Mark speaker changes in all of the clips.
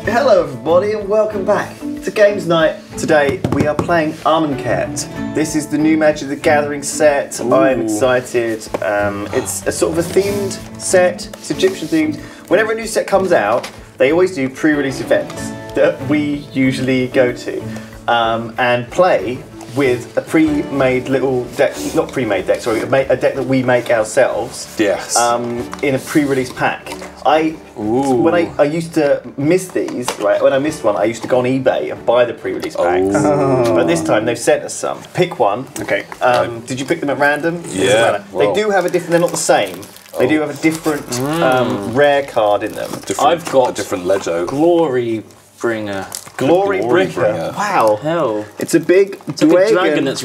Speaker 1: Hello everybody and welcome back to Games Night. Today we are playing Amonkhet. This is the new Magic the Gathering set. I'm excited. It's a sort of a themed set. It's Egyptian themed. Whenever a new set comes out, they always do pre-release events that we usually go to and play with a pre-made little deck, not pre-made deck, sorry, a deck that we make ourselves.
Speaker 2: Yes.
Speaker 1: In a pre-release pack. When I used to miss these, right? When I missed one, I used to go on eBay and buy the pre-release packs. But this time they've sent us some. Pick one.
Speaker 3: Okay.
Speaker 1: Did you pick them at random?
Speaker 2: Yeah.
Speaker 1: They do have a different. They're not the same. They do have a different rare card in them.
Speaker 2: I've got a different Lego.
Speaker 4: Glory Bringer.
Speaker 1: Glory Bringer. Wow.
Speaker 4: Hell.
Speaker 1: It's a big
Speaker 4: It's like a dragon that's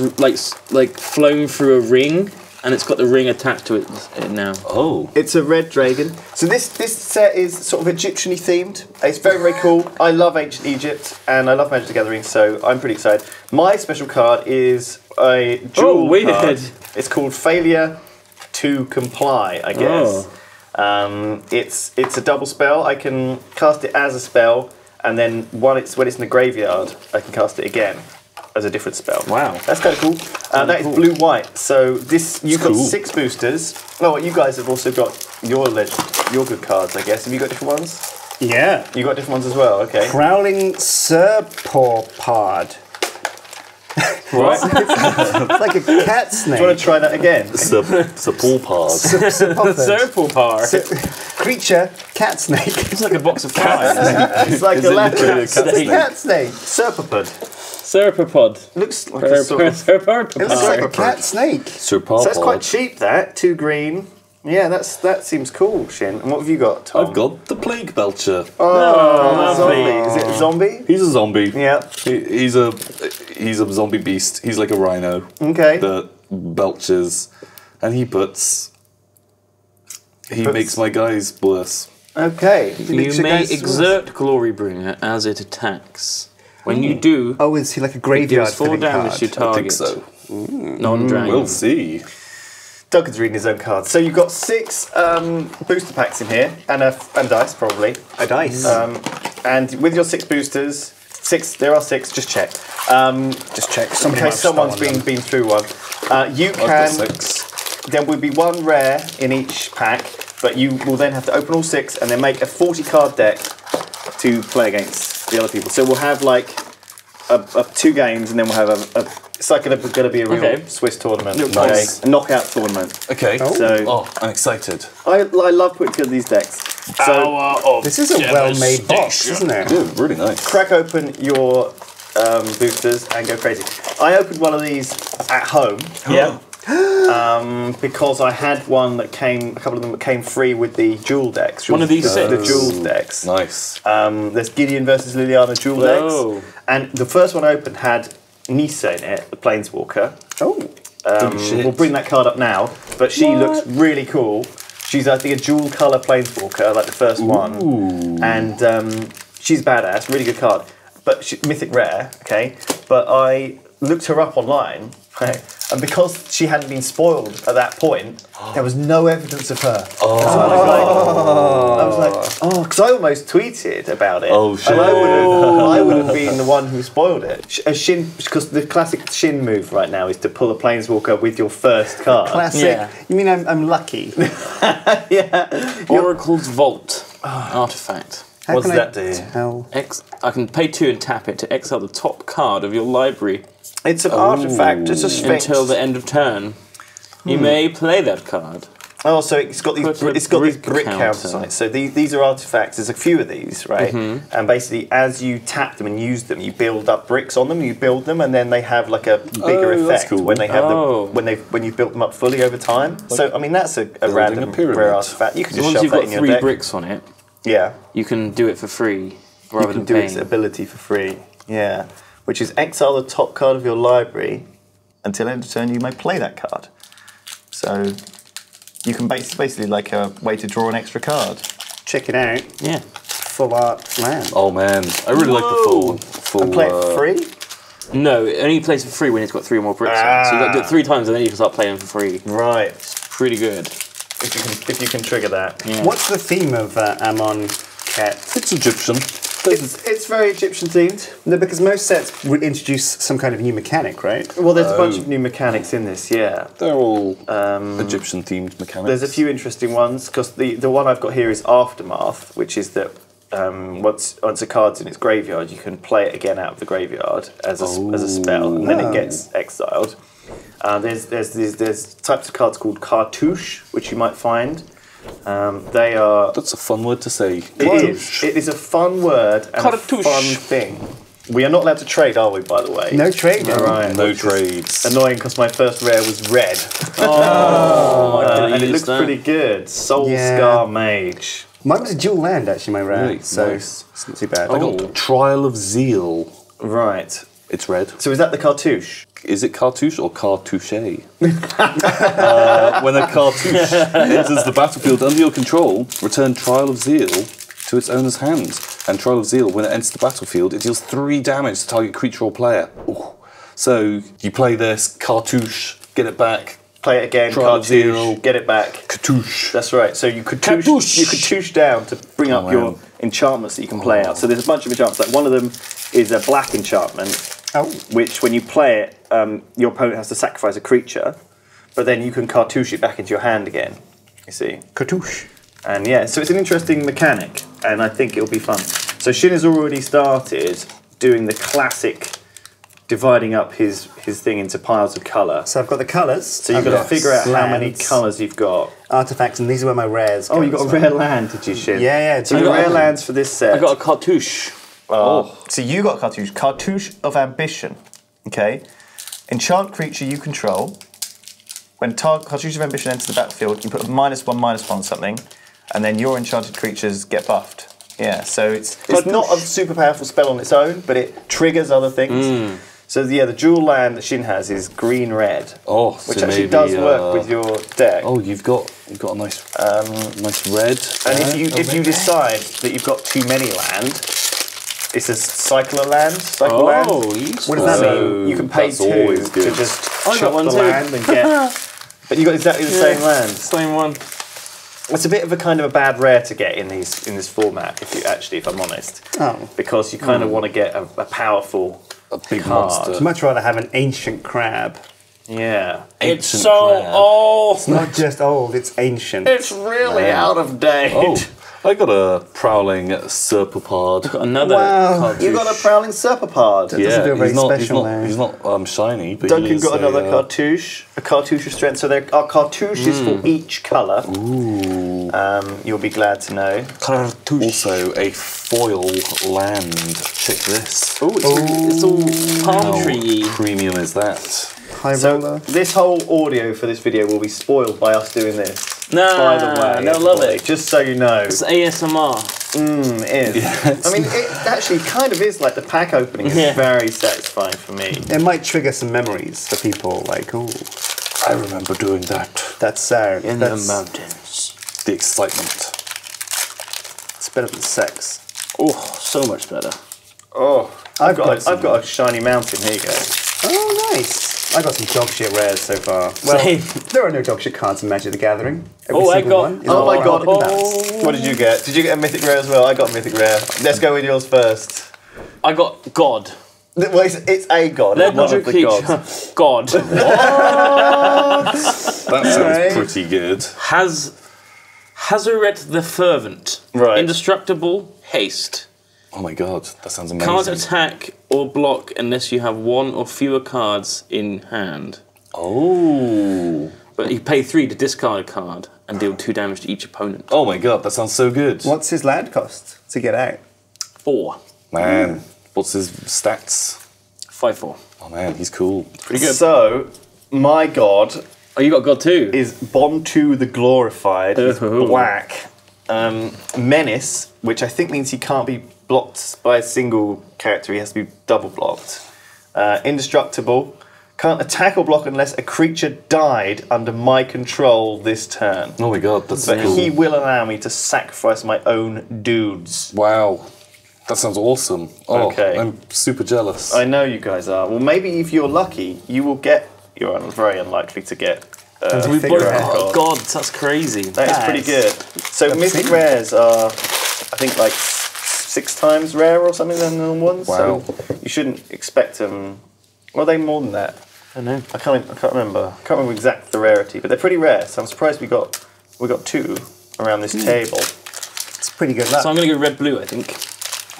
Speaker 4: like flown through a ring, and it's got the ring attached to it now.
Speaker 2: Oh.
Speaker 1: It's a red dragon. So this set is sort of Egyptian-y themed. It's very, very cool. I love ancient Egypt and I love Magic the Gathering, so I'm pretty excited. My special card is a jewel card. It's called Failure to Comply, I guess. It's a double spell. I can cast it as a spell, and then when it's in the graveyard, I can cast it again as a different spell. Wow, that's kind of cool. That is blue-white. So you've got 6 boosters. Oh, you guys have also got your good cards, I guess. Have you got different ones?
Speaker 3: Yeah.
Speaker 1: You got different ones as well. Okay.
Speaker 3: Prowling Serpopod.
Speaker 1: What?
Speaker 3: It's like a cat snake.
Speaker 1: Do you want to try that again?
Speaker 2: Sepulpod.
Speaker 4: Serpopar.
Speaker 3: Creature, cat snake.
Speaker 4: It's like a box of cards.
Speaker 1: It's like a leopard.
Speaker 4: snake?
Speaker 1: Cat snake. Serpopod.
Speaker 4: Serpopod.
Speaker 1: Looks like a sort of...
Speaker 3: It looks like a cat snake.
Speaker 2: Serpopod.
Speaker 1: So that's quite cheap, that. 2 green. Yeah, that seems cool, Sjin. And what have you got, Tom?
Speaker 2: I've got the Plague Belcher.
Speaker 1: Oh, zombie. Is it a zombie?
Speaker 2: He's a zombie.
Speaker 1: Yeah.
Speaker 2: He's a zombie beast. He's like a rhino.
Speaker 1: Okay.
Speaker 2: That belches, and he makes my guys worse.
Speaker 1: Okay.
Speaker 4: You may exert Glory Bringer as it attacks. When you do,
Speaker 3: Oh, is he like a
Speaker 4: it
Speaker 3: graveyard
Speaker 4: deals 4
Speaker 3: filling
Speaker 4: damage to
Speaker 3: card?
Speaker 4: target.
Speaker 2: I think so.
Speaker 4: Non-dragon.
Speaker 2: We'll see.
Speaker 1: Duncan's reading his own cards. So you've got 6 booster packs in here, and dice, probably.
Speaker 3: A dice.
Speaker 1: And with your 6 boosters, there are 6, just check.
Speaker 3: Just check.
Speaker 1: In case someone's been through one. You
Speaker 2: I've got
Speaker 1: can...
Speaker 2: 6.
Speaker 1: There will be 1 rare in each pack, but you will then have to open all 6 and then make a 40-card deck to play against the other people. So we'll have like 2 games, and then we'll have it's like going to be a real Swiss tournament.
Speaker 2: Nice.
Speaker 1: A knockout tournament.
Speaker 2: Okay.
Speaker 1: So
Speaker 2: I'm excited.
Speaker 1: I love putting together these decks. So
Speaker 3: This is a well-made box, isn't it?
Speaker 2: Yeah, really nice.
Speaker 1: crack open your boosters and go crazy. I opened one of these at home.
Speaker 4: Yeah.
Speaker 1: Because I had one that a couple of them that came free with the dual decks.
Speaker 4: One of these
Speaker 1: the
Speaker 4: sets?
Speaker 1: dual decks.
Speaker 2: Nice.
Speaker 1: There's Gideon versus Liliana dual decks, and the first one I opened had Nisa in it, the Planeswalker. We'll bring that card up now, but she looks really cool. She's I think a dual colour Planeswalker, like the first one, and she's badass, really good card. But mythic rare, okay. But I looked her up online. And because she hadn't been spoiled at that point, there was no evidence of her. So I was like, because I almost tweeted about it.
Speaker 2: Oh, shit.
Speaker 1: And I would have been the one who spoiled it. Sjin, because the classic Sjin move right now is to pull a Planeswalker with your first card.
Speaker 3: Classic.
Speaker 4: Yeah.
Speaker 3: You mean I'm lucky?
Speaker 1: Yeah.
Speaker 4: Oracle's Vault artifact.
Speaker 3: How
Speaker 1: What's
Speaker 3: can
Speaker 1: that
Speaker 3: I
Speaker 1: do?
Speaker 3: tell?
Speaker 4: I can pay 2 and tap it to exile the top card of your library
Speaker 1: It's an artifact. It's a sphinx.
Speaker 4: until the end of turn. You may play that card.
Speaker 1: Oh, so it's got these. It's got these brick
Speaker 4: counter.
Speaker 1: counters on it. So these are artifacts. There's a few of these, right? And basically, as you tap them and use them, you build up bricks on them. You build them, and then they have like a bigger
Speaker 2: that's
Speaker 1: effect
Speaker 2: cool.
Speaker 1: when they have when you've built them up fully over time. So I mean, that's a random
Speaker 2: pyramid.
Speaker 1: rare artifact. You can just
Speaker 4: Once
Speaker 1: shove
Speaker 4: you've
Speaker 1: that
Speaker 4: got
Speaker 1: in your
Speaker 4: 3
Speaker 1: deck.
Speaker 4: bricks on it,
Speaker 1: Yeah,
Speaker 4: you can do it for free rather
Speaker 1: you can
Speaker 4: than
Speaker 1: do
Speaker 4: paying.
Speaker 1: its ability for free. Yeah, which is exile the top card of your library until end of turn. You may play that card. So you can basically like a way to draw an extra card.
Speaker 3: Check it out.
Speaker 4: Yeah.
Speaker 3: Full art land.
Speaker 2: Oh man, I really like the full.
Speaker 1: And play it for free.
Speaker 4: No, it only plays for free when it's got 3 or more bricks on it. So you've got to do it 3 times and then you can start playing for free.
Speaker 1: Right.
Speaker 4: It's pretty good.
Speaker 1: If you can trigger that.
Speaker 4: Yeah.
Speaker 3: What's the theme of Amonkhet?
Speaker 2: It's Egyptian.
Speaker 1: It's very Egyptian themed.
Speaker 3: No, because most sets would introduce some kind of new mechanic, right?
Speaker 1: Well, there's a bunch of new mechanics in this, yeah.
Speaker 2: They're all Egyptian themed mechanics.
Speaker 1: There's a few interesting ones, because the one I've got here is Aftermath, which is that once a card's in its graveyard, you can play it again out of the graveyard as a spell, and then it gets exiled. There's types of cards called cartouche, which you might find. They are.
Speaker 2: That's a fun word to say.
Speaker 1: It is a fun word and
Speaker 4: Cartouche.
Speaker 1: a fun thing. We are not allowed to trade, are we? By the way,
Speaker 3: No trading.
Speaker 1: Right,
Speaker 2: No
Speaker 1: which is
Speaker 2: trades.
Speaker 1: Annoying because my first rare was red, and it looks pretty good. Soul Scar Mage.
Speaker 3: Mine was a dual land, actually, my rare.
Speaker 2: Really?
Speaker 3: So
Speaker 2: Nice.
Speaker 3: it's not too bad.
Speaker 2: I got Trial of Zeal.
Speaker 1: Right.
Speaker 2: It's red.
Speaker 1: So is that the cartouche?
Speaker 2: Is it cartouche or cartouche? When a cartouche enters the battlefield under your control, return Trial of Zeal to its owner's hand. And Trial of Zeal, when it enters the battlefield, it deals 3 damage to target creature or player. Ooh. So you play this, cartouche, get it back.
Speaker 1: Play it again,
Speaker 2: Trial of Zeal.
Speaker 1: cartouche, get it back.
Speaker 2: Cartouche.
Speaker 1: That's right. So you cartouche down to bring up your enchantments that you can play out. So there's a bunch of enchantments. Like one of them is a black enchantment, which when you play it, your opponent has to sacrifice a creature, but then you can cartouche it back into your hand again. You see.
Speaker 3: Cartouche.
Speaker 1: And yeah, so it's an interesting mechanic, and I think it'll be fun. So Sjin has already started doing the classic, dividing up his thing into piles of colour.
Speaker 3: So I've got the colours.
Speaker 1: So you've got to figure out how many colours you've got.
Speaker 3: Artifacts, and these are where my rares go.
Speaker 1: Oh, you got a rare land, did you, Sjin?
Speaker 3: Yeah.
Speaker 1: So the rare lands for this set.
Speaker 4: I got a cartouche.
Speaker 1: So you got cartouche. Cartouche of Ambition. Okay. Enchant creature you control. When cartouche of Ambition enters the battlefield, you put a -1/-1 on something, and then your enchanted creatures get buffed. Yeah, so it's not a super powerful spell on its own, but it triggers other things. So yeah, the dual land that Sjin has is green-red, which
Speaker 2: so
Speaker 1: actually
Speaker 2: maybe,
Speaker 1: does work with your deck.
Speaker 2: Oh, you've got a nice red.
Speaker 1: And if you decide that you've got too many land, it's a cycler land. Cycle land.
Speaker 3: What does that mean?
Speaker 1: You can pay
Speaker 2: That's
Speaker 1: 2
Speaker 2: always
Speaker 1: to
Speaker 2: good.
Speaker 1: just
Speaker 4: I got
Speaker 1: chop
Speaker 4: one
Speaker 1: the
Speaker 4: too.
Speaker 1: land and get. But you got exactly the same land.
Speaker 4: Same one.
Speaker 1: It's a bit of a kind of a bad rare to get in this format, if I'm honest. Because you kind of want to get a powerful
Speaker 2: big
Speaker 1: card.
Speaker 2: monster.
Speaker 3: I'd much rather have an ancient crab.
Speaker 1: Yeah.
Speaker 4: It's
Speaker 2: Ancient
Speaker 4: so
Speaker 2: crab.
Speaker 4: old.
Speaker 3: It's not just old, it's ancient.
Speaker 1: It's really out of date.
Speaker 2: Oh, I got a prowling serpopard.
Speaker 4: Another cartouche.
Speaker 1: You got a prowling serpopard.
Speaker 3: doesn't feel very special now.
Speaker 2: He's not shiny, but
Speaker 1: Duncan
Speaker 2: he's
Speaker 1: got another cartouche, a cartouche of strength. So there are cartouches for each colour.
Speaker 2: Ooh.
Speaker 1: You'll be glad to know.
Speaker 4: Cartouche.
Speaker 2: Also a foil land. Check this.
Speaker 4: Oh, it's all palm tree.
Speaker 2: How premium is that?
Speaker 3: High
Speaker 1: So
Speaker 3: roller.
Speaker 1: this whole audio for this video will be spoiled by us doing this.
Speaker 4: Nah,
Speaker 1: by the way,
Speaker 4: they'll love
Speaker 1: everybody,
Speaker 4: it.
Speaker 1: Just so you know,
Speaker 4: It's ASMR.
Speaker 1: it is. I mean, it actually kind of is like the pack opening is very satisfying for me.
Speaker 3: It might trigger some memories for people, like, ooh,
Speaker 2: I remember doing that.
Speaker 3: that's so.
Speaker 4: In
Speaker 3: That's,
Speaker 4: the mountains.
Speaker 2: The excitement.
Speaker 3: it's better than sex.
Speaker 4: Oh, so much better.
Speaker 1: Oh, I've got
Speaker 3: got
Speaker 1: a shiny mountain. Here you go.
Speaker 3: Oh, nice. I got some dog shit rares so far. Well,
Speaker 4: Same.
Speaker 3: there are no dog shit cards in Magic the Gathering. Every
Speaker 4: Oh, I
Speaker 3: single
Speaker 4: got-
Speaker 3: one is
Speaker 1: Oh
Speaker 3: a
Speaker 1: my
Speaker 3: wild
Speaker 1: god!
Speaker 3: balance.
Speaker 1: What did you get? Did you get a mythic rare as well? I got a mythic rare. Let's go with yours first.
Speaker 4: I got God.
Speaker 1: Well, it's a god, not one
Speaker 4: Legendary
Speaker 1: of the
Speaker 4: creature.
Speaker 1: gods.
Speaker 4: God.
Speaker 2: That sounds
Speaker 3: Right.
Speaker 2: pretty good.
Speaker 4: Hazaret the Fervent.
Speaker 1: Right.
Speaker 4: Indestructible. Haste.
Speaker 2: Oh my god, that sounds amazing.
Speaker 4: Can't attack or block unless you have 1 or fewer cards in hand.
Speaker 2: Oh.
Speaker 4: But you pay 3 to discard a card and deal 2 damage to each opponent.
Speaker 2: Oh my god, that sounds so good.
Speaker 3: What's his land cost to get out?
Speaker 4: 4.
Speaker 2: Man, what's his stats?
Speaker 4: 5/4.
Speaker 2: Oh man, he's cool.
Speaker 4: Pretty good.
Speaker 1: So, my god
Speaker 4: Oh, you got God too?
Speaker 1: is Bontu the Glorified. He's
Speaker 4: Oh.
Speaker 1: black. Menace, which I think means he can't be blocked by a single character. He has to be double blocked. Indestructible. Can't attack or block unless a creature died under my control this turn.
Speaker 2: Oh my god, that's
Speaker 1: But
Speaker 2: cool.
Speaker 1: he will allow me to sacrifice my own dudes.
Speaker 2: Wow. That sounds awesome. Oh,
Speaker 1: Okay.
Speaker 2: I'm super jealous.
Speaker 1: I know you guys are. Well, maybe if you're lucky, you will get. You're very unlikely to get.
Speaker 4: We
Speaker 3: figure
Speaker 4: both
Speaker 3: out.
Speaker 4: got gods, that's crazy.
Speaker 1: That is pretty
Speaker 3: Nice.
Speaker 1: good. So mythic rares are, I think, like 6 times rarer or something than the normal ones.
Speaker 2: Wow.
Speaker 1: So you shouldn't expect them. Well, are they more than that?
Speaker 4: I know.
Speaker 1: I can't remember. I can't remember exactly the rarity, but they're pretty rare. So I'm surprised we got 2 around this table.
Speaker 3: It's pretty good luck.
Speaker 4: So I'm going to go red-blue, I think.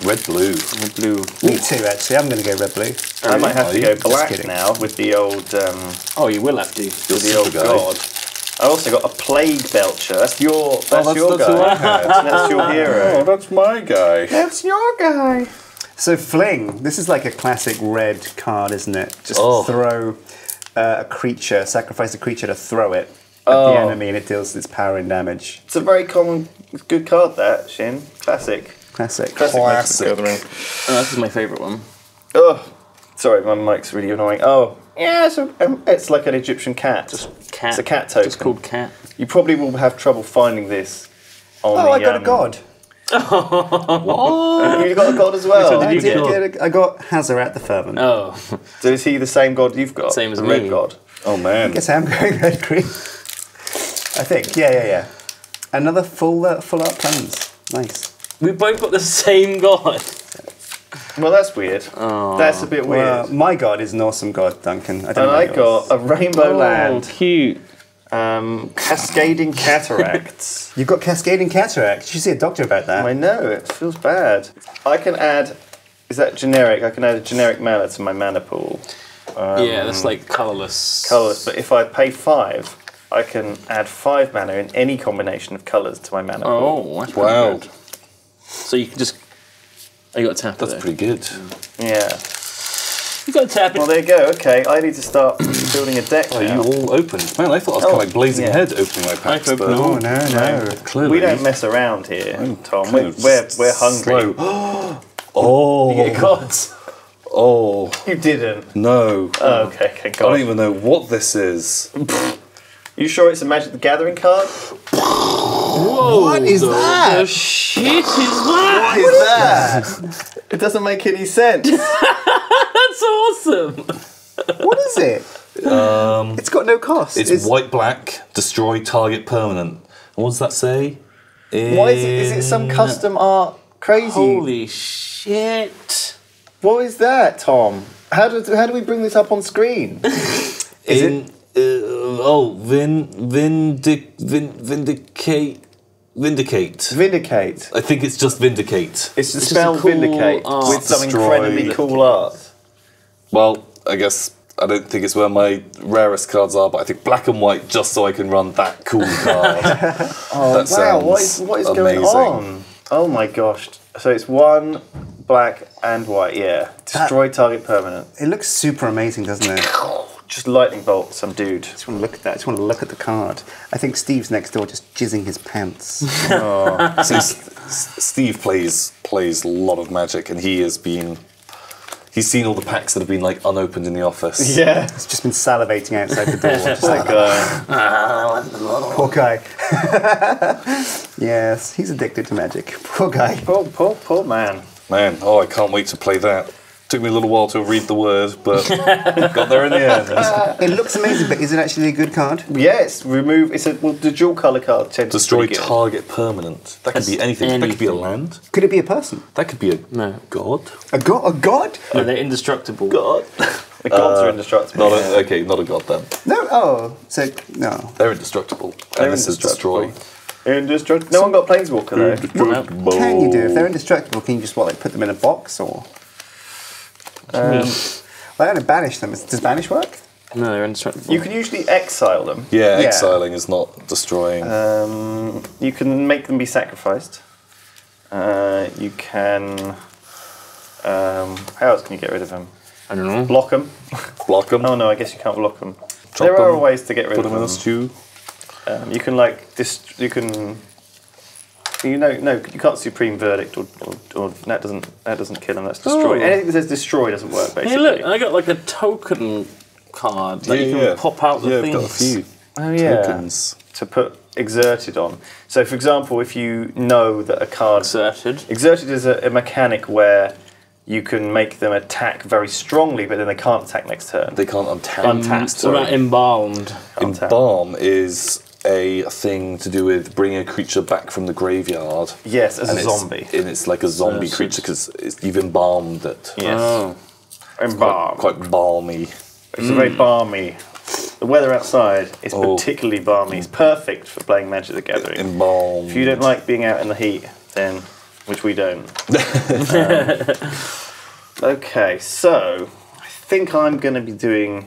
Speaker 2: Red-blue.
Speaker 4: Red-blue.
Speaker 3: Me too, actually. I'm going to go red-blue.
Speaker 1: I might have to
Speaker 2: you?
Speaker 1: go
Speaker 2: Just
Speaker 1: black
Speaker 3: kidding.
Speaker 1: now with the old
Speaker 4: Oh, you will have to.
Speaker 1: with the old
Speaker 2: super guy.
Speaker 1: god. I also got a plague belcher. That's your
Speaker 2: that's
Speaker 1: guy.
Speaker 2: who I had.
Speaker 1: That's your hero.
Speaker 2: Oh, that's my guy.
Speaker 1: That's your guy.
Speaker 3: So Fling, this is like a classic red card, isn't it? Just
Speaker 2: Oh.
Speaker 3: throw a creature, sacrifice a creature to throw it at the enemy and it deals its power and damage.
Speaker 1: It's a very common, good card. That Sjin, classic.
Speaker 3: Classic.
Speaker 1: Classic.
Speaker 2: Classic.
Speaker 1: Magic the Gathering.
Speaker 4: Oh, this is my favourite one.
Speaker 1: Oh, sorry, my mic's really annoying. Oh, yeah, so it's like an Egyptian cat.
Speaker 4: Cat.
Speaker 1: It's a cat token.
Speaker 4: Just called cat.
Speaker 1: You probably will have trouble finding this. On
Speaker 3: Oh,
Speaker 1: the,
Speaker 3: I got a god.
Speaker 1: You got a god as well.
Speaker 3: I
Speaker 4: you
Speaker 3: did
Speaker 4: get?
Speaker 3: get I got Hazarat the Fervent.
Speaker 4: Oh.
Speaker 1: So is he the same god you've got?
Speaker 4: Same as
Speaker 1: the
Speaker 4: me.
Speaker 1: red god.
Speaker 2: Oh, man.
Speaker 3: I guess I am going red green. I think. Yeah. Another full art cleanse. Nice.
Speaker 4: We both got the same god.
Speaker 1: Well, that's weird. That's a bit weird.
Speaker 3: Well, my god is an awesome god, Duncan. I don't
Speaker 1: And
Speaker 3: know
Speaker 1: I
Speaker 3: yours.
Speaker 1: got a rainbow land,
Speaker 4: cute.
Speaker 1: cascading cataracts.
Speaker 3: You've got Cascading Cataract. You should see a doctor about that.
Speaker 1: I know, it feels bad. I can add, is that generic? I can add a generic mana to my mana pool.
Speaker 4: Yeah, that's like colourless.
Speaker 1: Colours, but if I pay 5, I can add 5 mana in any combination of colours to my mana pool.
Speaker 4: Oh, that's pretty
Speaker 2: Wow.
Speaker 4: good. So you can just... Oh, you got to tap it
Speaker 2: That's
Speaker 4: there.
Speaker 2: pretty good.
Speaker 1: Yeah.
Speaker 4: You got to tap it.
Speaker 1: Well, there you go. Okay, I need to start building a deck
Speaker 2: Oh,
Speaker 1: now.
Speaker 2: you all opened. Man, I thought I was kind of like blazing
Speaker 1: yeah.
Speaker 2: ahead opening my packs,
Speaker 4: opened
Speaker 2: but
Speaker 4: them all.
Speaker 3: Oh, no.
Speaker 2: clearly
Speaker 1: We don't mess around here, Tom.
Speaker 2: kind
Speaker 1: We're,
Speaker 2: of
Speaker 1: we're hungry.
Speaker 2: slow. Oh,
Speaker 1: You get gods.
Speaker 2: oh,
Speaker 1: You didn't.
Speaker 2: no.
Speaker 1: Oh, okay,
Speaker 2: I don't
Speaker 1: God.
Speaker 2: even know what this is.
Speaker 1: You sure it's a Magic the Gathering card?
Speaker 4: Whoa,
Speaker 3: What is that?
Speaker 4: The shit is that?
Speaker 1: What is that? It doesn't make any sense.
Speaker 4: That's awesome.
Speaker 3: What is it? It's got no cost.
Speaker 2: It's white-black, destroy target permanent. And what does that say?
Speaker 1: Why is it? Is it some custom art? Crazy.
Speaker 4: Holy shit.
Speaker 1: What is that, Tom? How do we bring this up on screen?
Speaker 2: Vindicate.
Speaker 1: Vindicate.
Speaker 2: I think it's just Vindicate.
Speaker 1: It's the
Speaker 4: just
Speaker 1: spell
Speaker 4: a cool
Speaker 1: Vindicate
Speaker 4: art.
Speaker 1: with some
Speaker 2: Destroy.
Speaker 1: incredibly cool art.
Speaker 2: Well, I guess I don't think it's where my rarest cards are, but I think black and white just so I can run that cool card.
Speaker 1: Oh
Speaker 2: That
Speaker 1: wow! What is
Speaker 2: sounds
Speaker 1: going
Speaker 2: amazing.
Speaker 1: on? Oh my gosh! So it's 1 black and white. Yeah. Destroy target permanent.
Speaker 3: It looks super amazing, doesn't it?
Speaker 1: Just lightning bolt some dude.
Speaker 3: I just want to look at that. I just want to look at the card. I think Steve's next door just jizzing his pants.
Speaker 2: See, Steve plays a lot of Magic, and he's seen all the packs that have been like unopened in the office.
Speaker 1: Yeah.
Speaker 3: He's just been salivating outside the door. Just like, poor guy. Yes, he's addicted to Magic. Poor guy.
Speaker 1: Poor man.
Speaker 2: Man, I can't wait to play that. Took me a little while to read the word, but got there in the end.
Speaker 3: It looks amazing, but is it actually a good card?
Speaker 1: Yes, remove. It's the dual color card. Tends
Speaker 2: Destroy
Speaker 1: pretty good.
Speaker 2: target permanent. That could be anything. That could be a land.
Speaker 3: Could it be a person?
Speaker 2: That could be a
Speaker 4: No.
Speaker 2: god.
Speaker 3: A god? A god?
Speaker 4: No, they're indestructible.
Speaker 1: God. The gods are indestructible.
Speaker 2: Not okay, not a god then.
Speaker 3: No. Oh, so no.
Speaker 2: They're indestructible.
Speaker 1: They're
Speaker 2: And this is destroy.
Speaker 1: Indestructible. No one got Planeswalker though.
Speaker 3: What can you do if they're indestructible? Can you just put them in a box or? Well, I'm going to banish them. Does banish work?
Speaker 4: No, they're indestructible.
Speaker 1: You can usually exile them.
Speaker 2: Yeah,
Speaker 3: Yeah.
Speaker 2: exiling is not destroying.
Speaker 1: You can make them be sacrificed. You can. How else can you get rid of them?
Speaker 4: I don't know.
Speaker 1: Block them.
Speaker 2: Block them.
Speaker 1: Oh no, I guess you can't block them.
Speaker 2: Chop
Speaker 1: There are
Speaker 2: them,
Speaker 1: ways to get rid
Speaker 2: Put
Speaker 1: of
Speaker 2: them in
Speaker 1: them.
Speaker 2: a stew.
Speaker 1: You can you can. You can't supreme verdict or that doesn't kill them. That's destroy.
Speaker 4: Oh.
Speaker 1: Anything that says destroy doesn't work basically.
Speaker 4: Hey, look, I got like a token card that you can pop out the
Speaker 2: yeah,
Speaker 4: things.
Speaker 2: I've got a few
Speaker 1: Oh yeah.
Speaker 2: tokens.
Speaker 1: To put exerted on. So for example, if you know that a card
Speaker 4: Exerted.
Speaker 1: exerted is a mechanic where you can make them attack very strongly, but then they can't attack next turn.
Speaker 2: They can't untap.
Speaker 1: Untap,
Speaker 4: What
Speaker 1: sorry.
Speaker 4: about embalmed?
Speaker 1: Untap.
Speaker 2: Embalm is a thing to do with bringing a creature back from the graveyard.
Speaker 1: Yes, as
Speaker 2: and
Speaker 1: a zombie.
Speaker 2: And it's like a zombie
Speaker 4: So
Speaker 2: creature because you've embalmed it.
Speaker 1: Yes.
Speaker 4: Oh.
Speaker 2: Quite balmy.
Speaker 1: It's very balmy. The weather outside is
Speaker 2: Oh.
Speaker 1: particularly balmy. It's perfect for playing Magic the Gathering.
Speaker 2: Embalmed.
Speaker 1: If you don't like being out in the heat, then, which we don't. Okay, so I think I'm going to be doing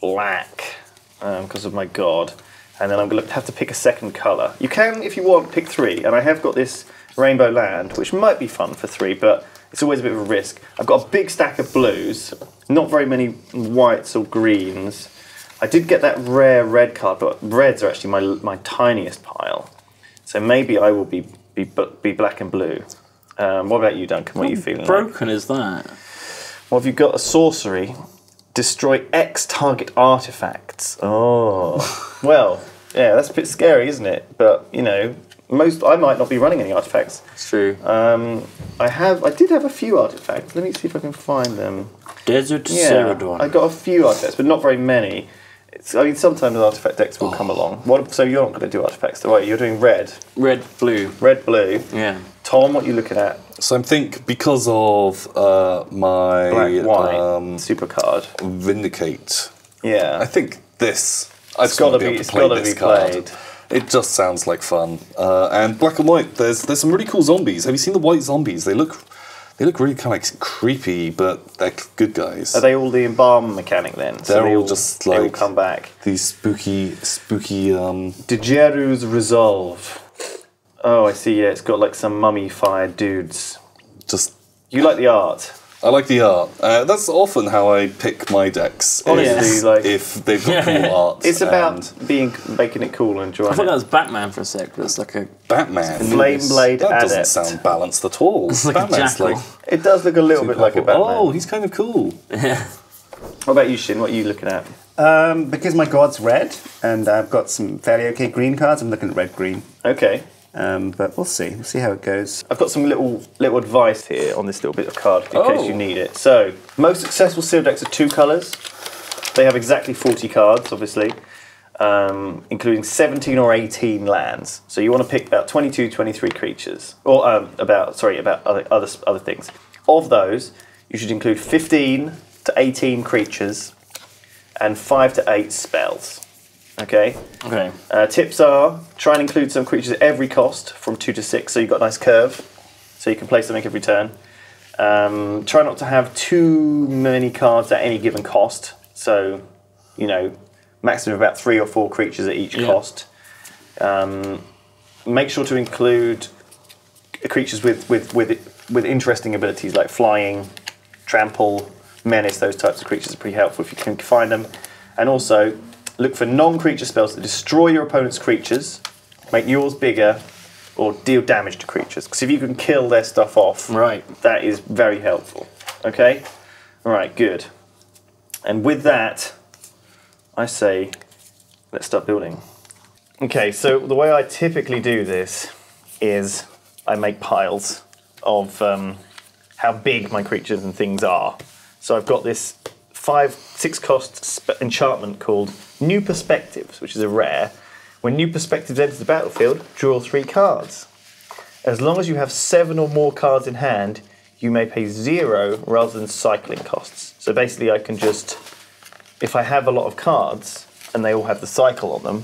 Speaker 1: black because of my god, and then I'm going to have to pick a second colour. You can, if you want, pick 3, and I have got this rainbow land, which might be fun for 3, but it's always a bit of a risk. I've got a big stack of blues, not very many whites or greens. I did get that rare red card, but reds are actually my tiniest pile. So maybe I will be black and blue. What about you, Duncan? What are you feeling
Speaker 4: Broken is that?
Speaker 1: Well, if you've got a sorcery, destroy X target artifacts. Oh. Well, yeah, that's a bit scary, isn't it? But, you know, I might not be running any artifacts.
Speaker 4: It's true.
Speaker 1: I did have a few artifacts. Let me see if I can find them.
Speaker 4: Desert
Speaker 1: Yeah,
Speaker 4: Ceradon.
Speaker 1: I got a few artifacts, but not very many. Sometimes artifact decks will come along. So you're not going to do artifacts, though, are you? You're doing red.
Speaker 4: Red, blue.
Speaker 1: Red, blue.
Speaker 4: Yeah.
Speaker 1: Tom, what are you looking at?
Speaker 2: So I think because of my
Speaker 1: Black, white, super card.
Speaker 2: Vindicate,
Speaker 1: Yeah.
Speaker 2: I think this. I just
Speaker 1: gotta
Speaker 2: want to
Speaker 1: be-
Speaker 2: be able
Speaker 1: it's
Speaker 2: to play
Speaker 1: gotta
Speaker 2: this
Speaker 1: be
Speaker 2: card.
Speaker 1: played.
Speaker 2: It just sounds like fun. And black and white, there's some really cool zombies. Have you seen the white zombies? They look really kind of like creepy, but they're good guys.
Speaker 1: Are they all the embalm mechanic then?
Speaker 2: They're all just
Speaker 1: they all
Speaker 2: like-
Speaker 1: come back.
Speaker 2: These spooky.
Speaker 1: Digeru's Resolve. Oh, I see. Yeah, it's got like some mummified dudes.
Speaker 2: Just
Speaker 1: You like the art?
Speaker 2: I like the art. That's often how I pick my decks.
Speaker 1: Honestly,
Speaker 2: is
Speaker 1: like-
Speaker 2: if they've got cool art.
Speaker 1: It's about
Speaker 2: and
Speaker 1: making it cool and enjoying
Speaker 4: I thought that
Speaker 1: it.
Speaker 4: was Batman for a sec, but it's like a...
Speaker 2: Batman.
Speaker 1: Flame Blade
Speaker 2: That doesn't
Speaker 1: Adept.
Speaker 2: sound balanced at all.
Speaker 4: It's like a
Speaker 2: Batman's
Speaker 4: jackal.
Speaker 1: It does look a little bit like a Batman.
Speaker 2: Oh, he's kind of cool.
Speaker 1: What about you, Sjin? What are you looking at?
Speaker 3: Because my god's red, and I've got some fairly okay green cards, I'm looking at red-green.
Speaker 1: Okay.
Speaker 3: But we'll see. We'll see how it goes.
Speaker 1: I've got some little advice here on this little bit of card in case
Speaker 2: Oh.
Speaker 1: you need it. So, most successful sealed decks are 2 colours. They have exactly 40 cards, obviously, including 17 or 18 lands. So you want to pick about 22, 23 creatures, or about other things. Of those, you should include 15 to 18 creatures and 5 to 8 spells. Okay.
Speaker 4: Okay.
Speaker 1: Tips are try and include some creatures at every cost from 2 to 6, so you've got a nice curve, so you can play something every turn. Try not to have too many cards at any given cost, so you know, maximum of about 3 or 4 creatures at each cost. Make sure to include creatures with interesting abilities like flying, trample, menace. Those types of creatures are pretty helpful if you can find them, and also look for non-creature spells that destroy your opponent's creatures, make yours bigger, or deal damage to creatures. Because if you can kill their stuff off,
Speaker 4: Right.
Speaker 1: that is very helpful. Okay? Alright, good. And with that, I say, let's start building. Okay, so the way I typically do this is I make piles of how big my creatures and things are. So I've got this 6 cost enchantment called New Perspectives, which is a rare. When New Perspectives enters the battlefield, draw 3 cards. As long as you have 7 or more cards in hand, you may pay 0 rather than cycling costs. So basically I can just, if I have a lot of cards and they all have the cycle on them,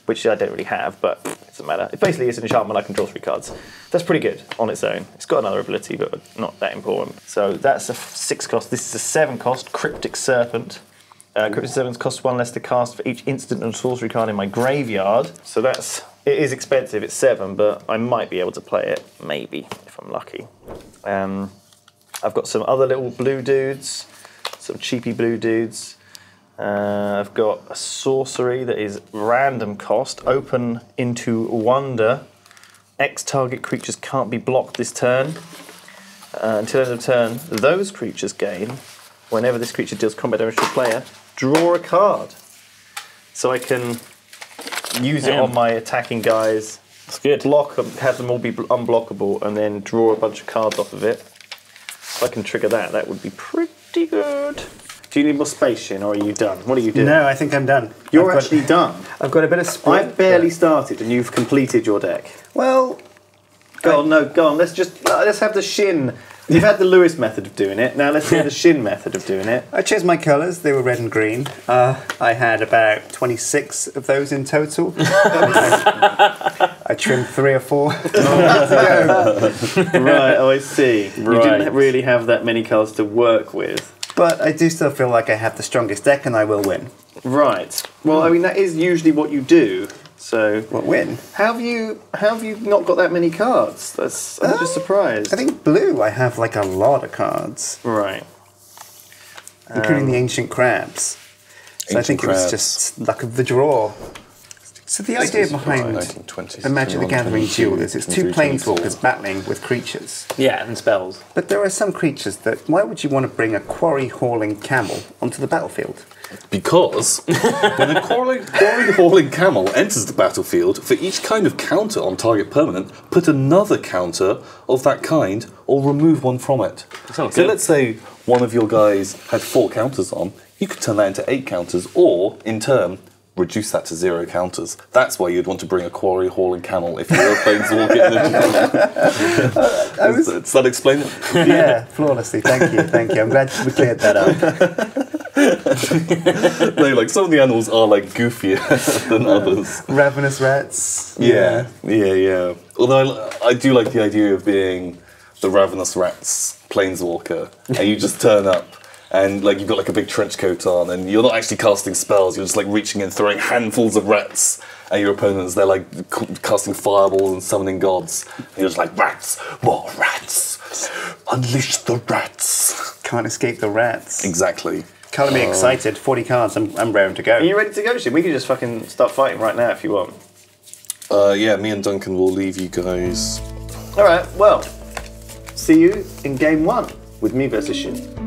Speaker 1: which I don't really have, but it doesn't matter. Basically, it's an enchantment, I can draw 3 cards. That's pretty good on its own. It's got another ability, but not that important. So that's a 6 cost. This is a 7 cost, Cryptic Serpent. Cryptic Serpent costs 1 less to cast for each instant and sorcery card in my graveyard. So it is expensive, it's 7, but I might be able to play it, maybe, if I'm lucky. I've got some other little blue dudes, some cheapy blue dudes. I've got a sorcery that is random cost, open into wonder. X target creatures can't be blocked this turn. Until end of turn, those creatures gain, whenever this creature deals combat damage to a player, draw a card. So I can use it on my attacking guys,
Speaker 4: That's good.
Speaker 1: block them, have them all be unblockable, and then draw a bunch of cards off of it. If I can trigger that, that would be pretty good. Do you need more space, Sjin, or are you done? What are you doing?
Speaker 3: No, I think I'm done.
Speaker 1: You're
Speaker 3: I've got-
Speaker 1: actually done.
Speaker 3: I've got a bit of sprint.
Speaker 1: I've barely started, and you've completed your deck.
Speaker 3: Well,
Speaker 1: Go on. Let's have the Sjin. You've had the Lewis method of doing it. Now let's do the Sjin method of doing it.
Speaker 3: I chose my colours. They were red and green. I had about 26 of those in total. I trimmed 3 or 4.
Speaker 1: Right. Oh, I see. You
Speaker 4: Right.
Speaker 1: didn't really have that many colours to work with.
Speaker 3: But I do still feel like I have the strongest deck and I will win.
Speaker 1: Right. Well, I mean that is usually what you do. So
Speaker 3: What win?
Speaker 1: how have you not got that many cards? I'm just surprised.
Speaker 3: I think blue I have like a lot of cards,
Speaker 1: Right.
Speaker 3: including the ancient crabs. So I
Speaker 2: Ancient
Speaker 3: think it was
Speaker 2: crabs.
Speaker 3: just luck of the draw. So the idea behind
Speaker 2: 1920s,
Speaker 3: a Magic the Gathering
Speaker 2: 21,
Speaker 3: duel is it's 2
Speaker 2: 23,
Speaker 3: planeswalkers battling with creatures.
Speaker 4: Yeah, and spells.
Speaker 3: But there are some creatures that, why would you want to bring a quarry-hauling camel onto the battlefield?
Speaker 2: Because when a quarry-hauling camel enters the battlefield, for each kind of counter on target permanent, put another counter of that kind or remove one from it.
Speaker 4: sounds
Speaker 2: So
Speaker 4: good.
Speaker 2: let's say one of your guys had 4 counters on, you could turn that into 8 counters, or in turn, reduce that to 0 counters. That's why you'd want to bring a quarry-hauling camel if you were planeswalker in a duel. Does that explain it?
Speaker 3: Yeah, flawlessly. Thank you. I'm glad we cleared that up.
Speaker 2: No, like some of the animals are like goofier than others.
Speaker 3: Ravenous rats.
Speaker 2: Yeah. Although I do like the idea of being the ravenous rats planeswalker, and you just turn up, and like you've got like a big trench coat on, and you're not actually casting spells. You're just like reaching in, throwing handfuls of rats at your opponents. They're like casting fireballs and summoning gods, and you're just like rats, more rats, unleash the rats.
Speaker 3: Can't escape the rats.
Speaker 2: Exactly.
Speaker 3: Colour me excited. 40 cards. I'm raring to go.
Speaker 1: Are you ready to go, Sjin? We can just fucking start fighting right now if you want.
Speaker 2: Yeah, me and Duncan will leave you guys.
Speaker 1: All right. Well, see you in game 1 with me versus Sjin.